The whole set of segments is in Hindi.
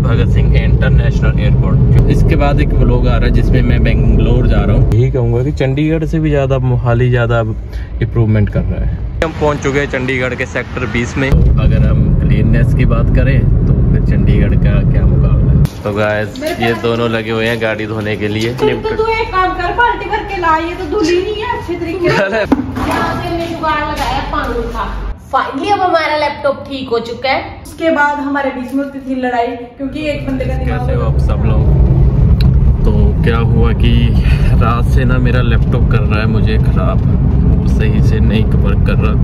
Bhagat Singh international airport. इसके बाद एक व्लॉग आ रहा है जिसमें मैं बेंगलोर जा रहा हूँ। यही कहूँगा कि चंडीगढ़ से भी ज़्यादा मोहाली ज़्यादा इम्प्रूवमेंट कर रहा है। हम पहुँच चुके हैं चंडीगढ़ के सेक्टर 20 में। अगर हम क्लीननेस की बात करें तो फिर चंडीगढ़ का क्या मुकाबला है। तो गाइस ये दोनों लगे हुए हैं गाड़ी धोने के लिए। तो तू एक काम कर, बाल्टी भर के ला, ये तो धुली नहीं है अच्छे तरीके से। यहाँ से हमने जुगाड़ लगाया पानी का। फाइनली अब हमारा लैपटॉप ठीक हो चुका है। उसके बाद हमारे बीच में होती थी लड़ाई, क्योंकि एक बंदे का दिमाग। कैसे हो आप सब लोग? तो क्या हुआ कि रात से ना मेरा लैपटॉप कर रहा है मुझे खराब, वो सही से नहीं वर्क कर रहा।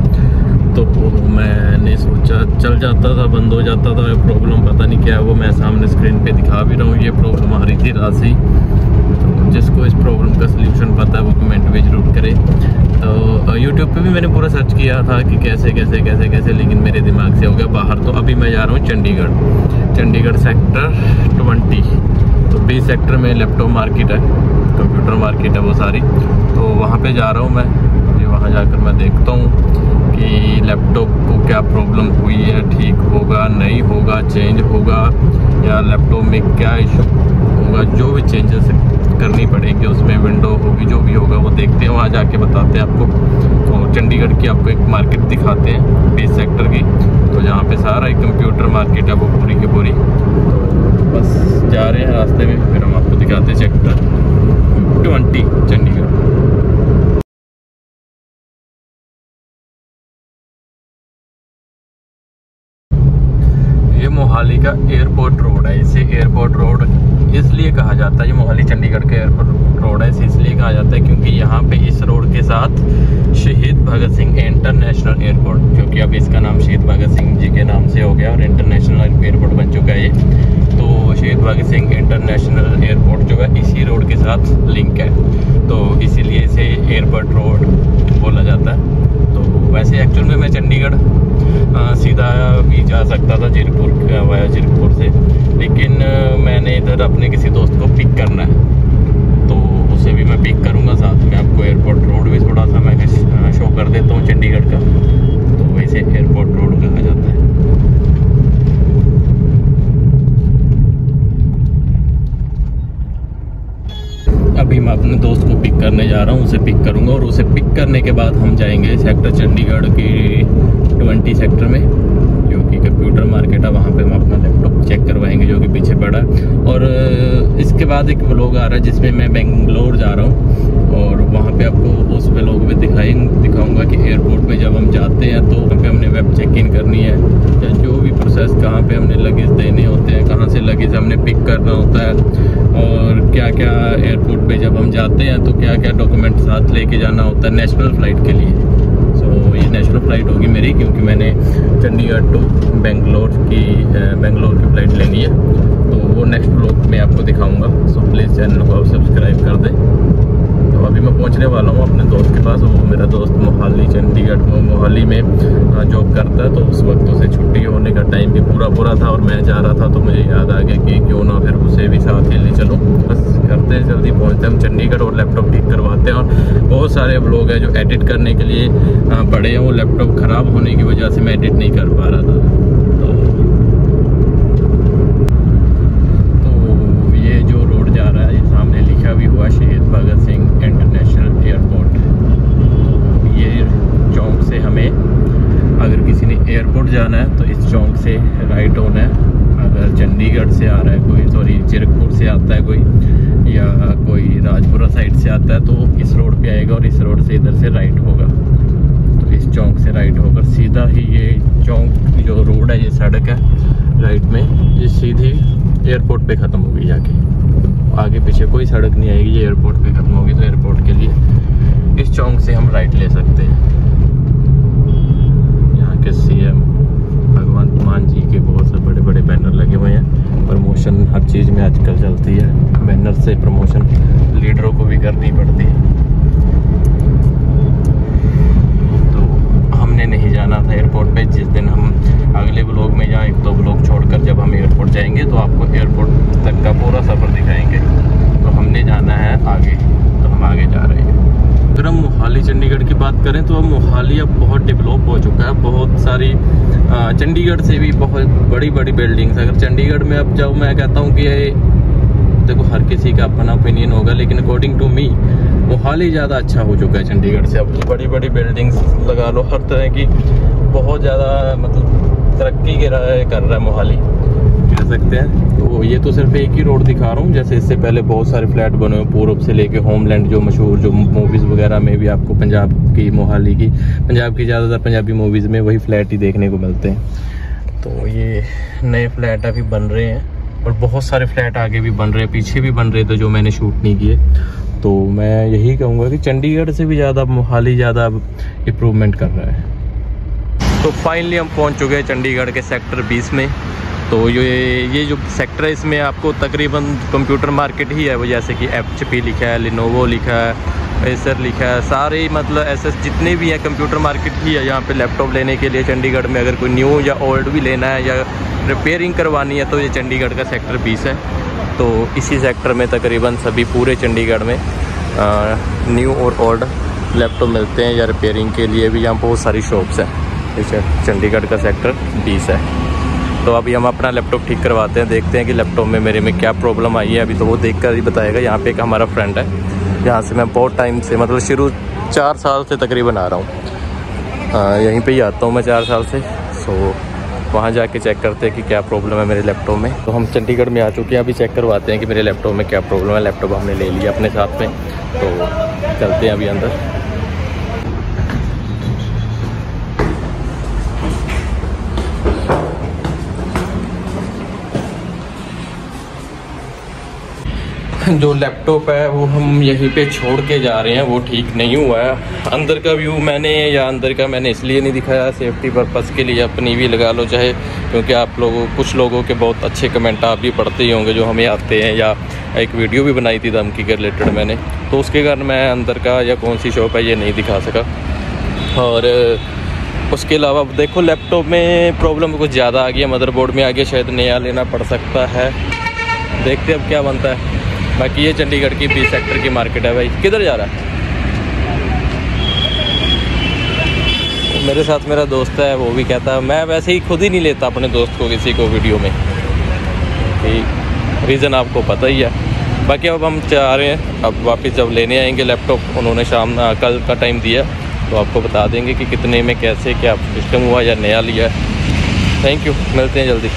तो मैंने सोचा चल जाता था, बंद हो जाता था। प्रॉब्लम पता नहीं क्या है, वो मैं सामने स्क्रीन पे दिखा भी रहा हूँ। ये प्रॉब्लम आ रही थी रात से ही। तो जिसको इस प्रॉब्लम का सलूशन पता है वो कमेंट में जरूर करे। तो यूट्यूब पे भी मैंने पूरा सर्च किया था कि कैसे, लेकिन मेरे दिमाग से हो गया बाहर। तो अभी मैं जा रहा हूँ चंडीगढ़ सेक्टर 20। तो 20 सेक्टर में लैपटॉप मार्केट है, कंप्यूटर मार्केट है वो सारी। तो वहाँ पे जा रहा हूँ मैं। अभी वहाँ जाकर मैं देखता हूँ कि लैपटॉप को क्या प्रॉब्लम हुई है, ठीक होगा नहीं होगा, चेंज होगा, या लैपटॉप में क्या इशू होगा। जो भी चेंजेस करनी पड़ेगी उसमें, विंडो होगी, जो भी होगा वो देखते हैं, वहाँ जाके बताते हैं आपको। तो चंडीगढ़ की आपको एक मार्केट दिखाते हैं 20 सेक्टर की। तो जहाँ पे सारा एक कंप्यूटर मार्केट है वो पूरी की पूरी। तो बस जा रहे हैं रास्ते में, फिर हम आपको दिखाते हैं सेक्टर 20 चंडीगढ़। ये मोहाली का एयरपोर्ट रोड है। इसे एयरपोर्ट रोड इसलिए कहा जाता है, ये मोहाली चंडीगढ़ का एयरपोर्ट रोड है। इसे इसलिए कहा जाता है क्योंकि यहाँ पे इस रोड के साथ शहीद भगत सिंह इंटरनेशनल एयरपोर्ट, क्योंकि अब इसका नाम शहीद भगत सिंह जी के नाम से हो गया और इंटरनेशनल एयरपोर्ट बन चुका है ये। तो शहीद भगत सिंह इंटरनेशनल एयरपोर्ट जो है इसी रोड के साथ लिंक है, तो इसीलिए इसे एयरपोर्ट रोड बोला जाता है। तो वैसे एक्चुअल में मैं चंडीगढ़ सीधा भी जा सकता था वाया जीरकपुर से, लेकिन मैंने इधर अपने किसी दोस्त को पिक करना है, तो उसे भी मैं पिक करूंगा साथ में। आपको एयरपोर्ट रोड भी थोड़ा सा मैं शो कर देता हूँ चंडीगढ़ का। तो वैसे एयरपोर्ट रोड कहा जाता है। अभी मैं अपने दोस्त को पिक करने जा रहा हूँ, उसे पिक करूँगा और उसे पिक करने के बाद हम जाएंगे सेक्टर चंडीगढ़ की 20 सेक्टर में, जो कि कंप्यूटर मार्केट है। वहाँ पे हम अपना लैपटॉप चेक करवाएंगे जो कि पीछे पड़ा है। और इसके बाद एक व्लॉग आ रहा है जिसमें मैं बेंगलोर जा रहा हूँ, और वहाँ पे आपको उस व्लॉग में दिखाऊँगा कि एयरपोर्ट में जब हम जाते हैं तो वहाँ पे हमने वेब चेक इन करनी है, या जो भी प्रोसेस, कहाँ पे हमने लगेज देने होते हैं, कहाँ से लगेज हमने पिक करना होता है, और क्या क्या एयरपोर्ट पे जब हम जाते हैं तो क्या क्या डॉक्यूमेंट साथ लेके जाना होता है नेशनल फ़्लाइट के लिए। सो ये नेशनल फ़्लाइट होगी मेरी, क्योंकि मैंने चंडीगढ़ टू बेंगलोर की फ़्लाइट लेनी है। तो वो नेक्स्ट ब्लॉग में आपको दिखाऊंगा। सो प्लीज़ चैनल को आप सब्सक्राइब कर दें। तो अभी मैं पहुंचने वाला हूँ अपने दोस्त के पास। वो मेरा दोस्त मोहाली में जॉब करता है, तो उस वक्त उसे छुट्टी होने का टाइम भी पूरा था और मैं जा रहा था। तो मुझे याद आ गया कि क्यों ना फिर उसे भी साथ ही ले चलूँ। बस करते हैं, जल्दी पहुँचते हैं हम चंडीगढ़ और लैपटॉप ठीक करवाते हैं। और बहुत सारे ब्लॉग है जो एडिट करने के लिए पड़े हैं, वो लैपटॉप ख़राब होने की वजह से मैं एडिट नहीं कर पा रहा था। तो ये जो रोड जा रहा है, ये सामने लिखा भी हुआ शहीद भगत सिंह इंटरनेशनल एयरपोर्ट। ये चौक से हमें, अगर किसी ने एयरपोर्ट जाना है तो इस चौक से राइट होना है। अगर चंडीगढ़ से आ रहा है कोई, सॉरी जीरकपुर से आता है कोई, या कोई राजपुरा साइड से आता है, तो इस रोड पे आएगा और इस रोड से इधर से राइट होगा। तो इस चौक से राइट होकर सीधा ही ये चौक जो रोड है, ये सड़क है राइट में, ये सीधी एयरपोर्ट पे ख़त्म होगी जाके। आगे पीछे कोई सड़क नहीं आएगी, ये एयरपोर्ट पे ख़त्म होगी। तो एयरपोर्ट के लिए इस चौक से हम राइट ले सकते हैं। यहाँ के सीएम भगवंत मान जी के बहुत से बड़े बड़े बैनर लगे हुए हैं। प्रमोशन हर चीज़ में आजकल चलती है, बैनर से प्रमोशन लीडरों को भी करनी पड़ती है। तो हमने नहीं जाना था एयरपोर्ट पे। जिस दिन हम अगले ब्लॉग में या 1-2 ब्लॉग छोड़कर जब हम एयरपोर्ट जाएंगे तो आपको एयरपोर्ट तक का पूरा सफ़र दिखाएंगे। तो हमने जाना है आगे, तो हम आगे जा रहे हैं। फिर हम हम मोहाली चंडीगढ़ की बात करें तो अब मोहाली अब बहुत डेवलप हो चुका है। बहुत सारी चंडीगढ़ से भी बहुत बड़ी बड़ी बिल्डिंग्स। अगर चंडीगढ़ में अब जब मैं कहता हूँ कि देखो हर किसी का अपना ओपिनियन होगा, लेकिन अकॉर्डिंग टू मी मोहाली ज़्यादा अच्छा हो चुका है चंडीगढ़ से। अब बड़ी बड़ी बिल्डिंग्स लगा लो, हर तरह की बहुत ज़्यादा मतलब तरक्की कर रहा है मोहाली, कह सकते हैं। तो ये तो सिर्फ एक ही रोड दिखा रहा हूँ, जैसे इससे पहले बहुत सारे फ्लैट बने हुए पूर्व से लेके होमलैंड, जो मशहूर जो मूवीज़ वगैरह में भी आपको पंजाब की, मोहाली की, पंजाब की ज़्यादातर पंजाबी मूवीज़ में वही फ्लैट ही देखने को मिलते हैं। तो ये नए फ्लैट अभी बन रहे हैं और बहुत सारे फ्लैट आगे भी बन रहे हैं, पीछे भी बन रहे थे जो मैंने शूट नहीं किए। तो मैं यही कहूँगा कि चंडीगढ़ से भी ज़्यादा मोहाली ज़्यादा इम्प्रूवमेंट कर रहा है। तो फाइनली हम पहुँच चुके हैं चंडीगढ़ के सेक्टर 20 में। तो ये जो सेक्टर है इसमें आपको तकरीबन कंप्यूटर मार्केट ही है, वो जैसे कि HP लिखा है, लिनोवो लिखा है, एसर लिखा है, सारे मतलब SS जितने भी हैं कंप्यूटर मार्केट ही है। यहाँ पे लैपटॉप लेने के लिए चंडीगढ़ में अगर कोई न्यू या ओल्ड भी लेना है या रिपेयरिंग करवानी है तो ये चंडीगढ़ का सेक्टर 20 है। तो इसी सेक्टर में तकरीबन सभी पूरे चंडीगढ़ में न्यू और ओल्ड लैपटॉप मिलते हैं या रिपेयरिंग के लिए भी यहाँ बहुत सारी शॉप्स हैं। चंडीगढ़ का सेक्टर 20 है। तो अभी हम अपना लैपटॉप ठीक करवाते हैं, देखते हैं कि लैपटॉप में मेरे में क्या प्रॉब्लम आई है। अभी तो वो देख कर ही बताएगा। यहाँ पे एक हमारा फ्रेंड है, यहाँ से मैं बहुत टाइम से मतलब शुरू 4 साल से तकरीबन आ रहा हूँ, यहीं पे ही आता हूँ मैं 4 साल से। सो वहाँ जाके चेक करते हैं कि क्या प्रॉब्लम है मेरे लैपटॉप में। तो हम चंडीगढ़ में आ चुके हैं, अभी चेक करवाते हैं कि मेरे लैपटॉप में क्या प्रॉब्लम है। लैपटॉप हमने ले लिया अपने साथ में, तो चलते हैं अभी अंदर। जो लैपटॉप है वो हम यहीं पे छोड़ के जा रहे हैं, वो ठीक नहीं हुआ है। अंदर का व्यू मैंने इसलिए नहीं दिखाया, सेफ्टी पर्पस के लिए अपनी भी लगा लो चाहे, क्योंकि आप लोगों कुछ लोगों के बहुत अच्छे कमेंट आप भी पढ़ते ही होंगे जो हमें आते हैं, या एक वीडियो भी बनाई थी धमकी के रिलेटेड मैंने, तो उसके कारण मैं अंदर का या कौन सी शॉप है ये नहीं दिखा सका। और उसके अलावा देखो लैपटॉप में प्रॉब्लम कुछ ज़्यादा आ गई है, मदरबोर्ड में आ गया, शायद नया लेना पड़ सकता है, देखते अब क्या बनता है। बाकी ये चंडीगढ़ की 20 सेक्टर की मार्केट है। भाई किधर जा रहा है? मेरे साथ मेरा दोस्त है, वो भी कहता है, मैं वैसे ही खुद ही नहीं लेता अपने दोस्त को किसी को वीडियो में, रीज़न आपको पता ही है। बाकी अब हम चाह रहे हैं, अब वापस जब लेने आएंगे लैपटॉप, उन्होंने कल का टाइम दिया, तो आपको बता देंगे कि कितने में कैसे क्या सिस्टम हुआ या नया लिया है। थैंक यू, मिलते हैं जल्दी।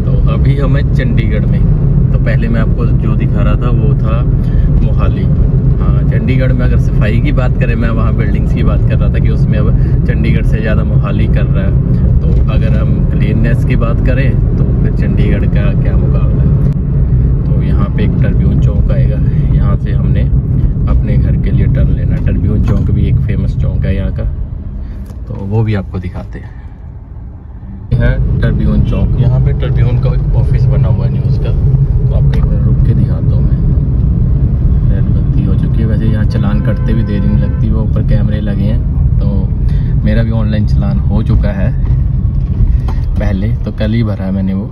तो अभी हमें चंडीगढ़ में, तो पहले मैं आपको जो दिखा रहा था वो था मोहाली। हाँ, चंडीगढ़ में अगर सफाई की बात करें, मैं वहाँ बिल्डिंग्स की बात कर रहा था कि उसमें अब चंडीगढ़ से ज़्यादा मोहाली कर रहा है। तो अगर हम क्लीननेस की बात करें तो फिर चंडीगढ़ का क्या मुकाबला है। तो यहाँ पे एक टर्ब्यून चौक आएगा, यहाँ से हमने अपने घर के लिए टर्न लेना। टर्ब्यून चौक भी एक फेमस चौक है यहाँ का, तो वो भी आपको दिखाते हैं। है टर्ब्यून चौक, यहाँ पे टर्ब्यून का एक ऑफिस बना हुआ है न्यूज़ का, तो आपको एक बार रुक के दिखाता हूँ मैं। रेड बत्ती हो चुकी है, वैसे यहाँ चलान कटते भी देरी नहीं लगती, वो ऊपर कैमरे लगे हैं। तो मेरा भी ऑनलाइन चलान हो चुका है पहले, तो कल ही भरा है मैंने वो।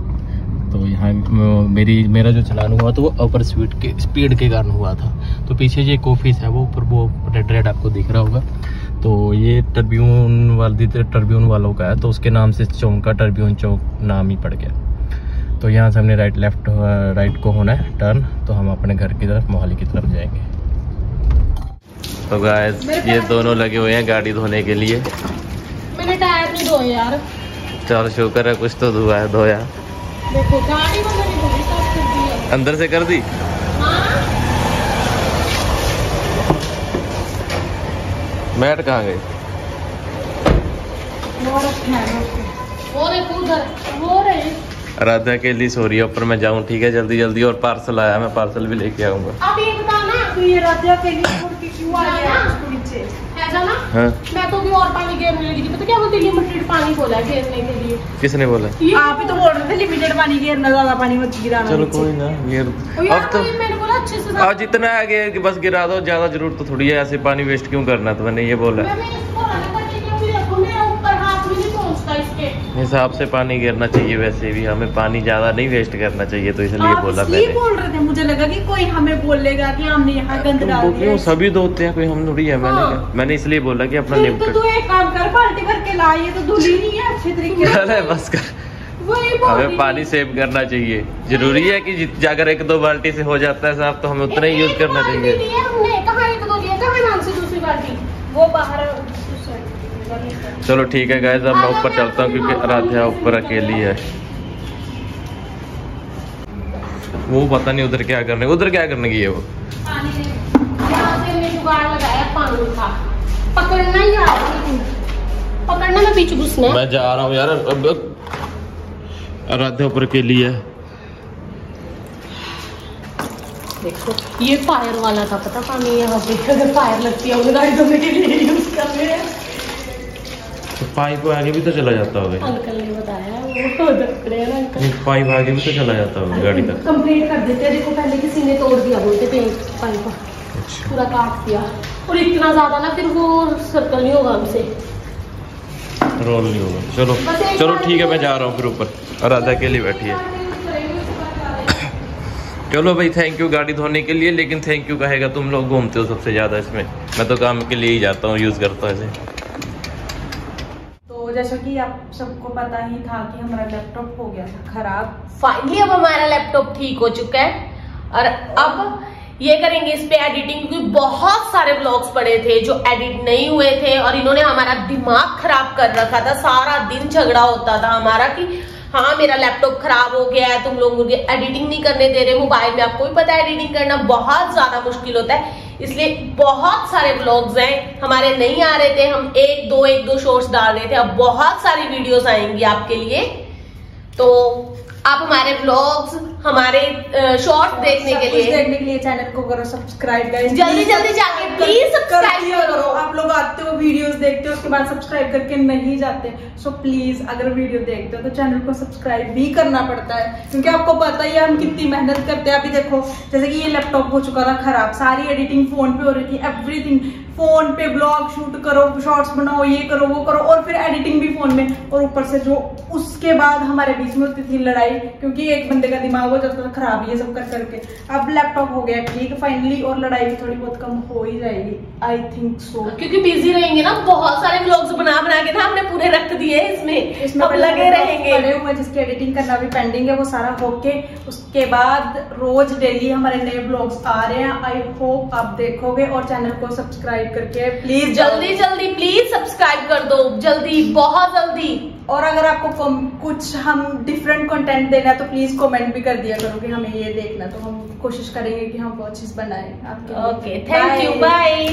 तो यहाँ मेरा जो चलान हुआ तो वो ओवर स्पीड के कारण हुआ था। तो पीछे जो एक ऑफिस है वो ऊपर वो रेड आपको दिख रहा होगा, तो ये टर्ब्यून वालों का है, तो उसके नाम से चौक का टर्ब्यून चौक नाम ही पड़ गया। तो यहाँ से हमने राइट को होना है टर्न, तो हम अपने घर की तरफ मोहाली की तरफ जाएंगे। तो गाइस ये दोनों लगे हुए हैं गाड़ी धोने के लिए। मैंने टायर नहीं धोए यार। चल शुक्र है कुछ तो धुआ है, धोया। देखो गाड़ी को मैंने धोई, साफ कर दी है। अंदर से कर दी? हाँ। मैट कहाँ गई? वो रहे राधा के लिए सॉरी है, ऊपर मैं जाऊँ ठीक है जल्दी जल्दी, और पार्सल आया, मैं पार्सल भी लेके आऊंगा। अब ये बता ना, तो ये राधा के लिए क्यों आ गया उसको नीचे ऐसा ना? हाँ? मैं तो भी और पानी घेरने लगी थी, पता क्या बोलती, लिमिटेड पानी खोला है घेरने के लिए। किसने बोला? आप ही तो बोल रहे थे लिमिटेड पानी घेरना, ज्यादा पानी मत गिराना। चलो कोई ना, अब तो मैंने बोला अच्छे से आज जितना आगे कि बस गिरा दो, ज्यादा जरूरत तो थोड़ी है, ऐसे पानी वेस्ट क्यों करना, तो मैंने ये बोला। था इसके हिसाब से पानी गिरना चाहिए। वैसे भी हमें पानी ज्यादा नहीं वेस्ट करना चाहिए, तो इसलिए बोला मैंने। बोल रहे थे, मुझे लगा कि कोई हमें बोलेगा कि हमने यहाँ गंद डाल दिया। सभी धोते हैं, कोई हम थोड़ी है। मैंने इसलिए बोला कि अपना तो तू एक काम कर, बाल्टी भर के ला, ये तो धुली नहीं है अच्छे तरीके से। अरे बस कर, हमें पानी सेव करना चाहिए। जरूरी है कि अगर 1-2 बाल्टी से हो जाता है साफ, तो हमें उतना ही यूज करना चाहिए। दूसरी बाल्टी वो बाहर। चलो ठीक है गाइस, अब मैं ऊपर चलता हूँ क्योंकि आराध्या ऊपर अकेली है। वो पता नहीं उधर क्या करने की है वो। जुगाड़ लगाया पानी का, पकड़ना ही पकड़ना में बीच घुसना। मैं जा रहा हूँ यार, अब आराध्या ऊपर अकेली है। देखो ये फायर वाला था, पता पानी यहाँ पे अगर फायर लगती है गाड़ी धोने के लिए यूज कर रहे हैं। तो पाइप आगे भी तो चला जाता होगा। अंकल ने बताया वो रखड़े ना अंकल। पाइप आगे भी तो चला जाता होगा गाड़ी तक। कंप्लीट कर देते हैं। देखो पहले किसी ने तोड़ दिया, बोलते थे पाइप पूरा काट दिया, और इतना ज्यादा ना फिर वो सर्कल नहीं होगा हमसे, रोल नहीं होगा। चलो ठीक है, मैं जा रहा हूँ फिर ऊपर। आराध्या के लिए बैठी है। चलो भाई, थैंक यू गाड़ी धोने के लिए, लेकिन थैंक यू कहेगा तुम लोग घूमते हो सबसे ज्यादा इसमें। मैं तो काम के लिए ही जाता हूँ, यूज करता हूँ ऐसे। तो जैसा कि आप सबको पता ही था कि हमारा लैपटॉप हो गया था खराब। फाइनली अब हमारा लैपटॉप ठीक हो चुका है, और अब ये करेंगे इस पे एडिटिंग, क्योंकि बहुत सारे व्लॉग्स पड़े थे जो एडिट नहीं हुए थे, और इन्होंने हमारा दिमाग खराब कर रखा था। सारा दिन झगड़ा होता था हमारा कि हाँ मेरा लैपटॉप खराब हो गया है, तुम लोग मुझे एडिटिंग नहीं करने दे रहे मोबाइल में। आपको भी पता है एडिटिंग करना बहुत ज्यादा मुश्किल होता है, इसलिए बहुत सारे व्लॉग्स हैं हमारे नहीं आ रहे थे। हम एक दो शॉर्ट्स डाल रहे थे, अब बहुत सारी वीडियोस आएंगी आपके लिए। तो आप हमारे व्लॉग्स, हमारे शॉर्ट्स देखने के लिए चैनल को करो सब्सक्राइब गाइस। जल्दी जाके प्लीज सब्सक्राइब करो। आप लोग आते हो, वीडियोस देखते हो, उसके बाद सब्सक्राइब करके नहीं जाते। सो प्लीज अगर वीडियो देखते हो तो चैनल को सब्सक्राइब भी करना पड़ता है, क्योंकि आपको पता ही है हम कितनी मेहनत करते हैं। अभी देखो जैसे कि ये लैपटॉप हो चुका था खराब, सारी एडिटिंग फोन पे हो रही थी, एवरीथिंग फोन पे, ब्लॉग शूट करो, शॉर्ट्स बनाओ, ये करो वो करो, और फिर एडिटिंग भी फोन में, और ऊपर से जो उसके बाद हमारे बीच में होती थी लड़ाई, क्योंकि एक बंदे का दिमाग हो जाता था खराब ये सब कर करके। अब लैपटॉप हो गया ठीक फाइनली, और लड़ाई भी थोड़ी बहुत कम हो ही जाएगी, आई थिंक सो, क्योंकि बिजी रहेंगे ना। बहुत सारे व्लॉग्स बना के ना हमने पूरे रख दिए इसमें अब लगे रहेंगे। पड़े हुए जिसकी एडिटिंग करना भी पेंडिंग है, वो सारा होके उसके बाद रोज डेली हमारे नए व्लॉग्स आ रहे हैं। आई होप आप देखोगे, और चैनल को सब्सक्राइब करके प्लीज जल्दी प्लीज सब्सक्राइब कर दो, जल्दी, बहुत जल्दी। और अगर आपको कुछ हम डिफरेंट कंटेंट देना है तो प्लीज कमेंट भी कर दिया करो कि हमें ये देखना, तो हम कोशिश करेंगे कि हम वो चीज बनाएं आपके लिए। Okay, thank you, bye.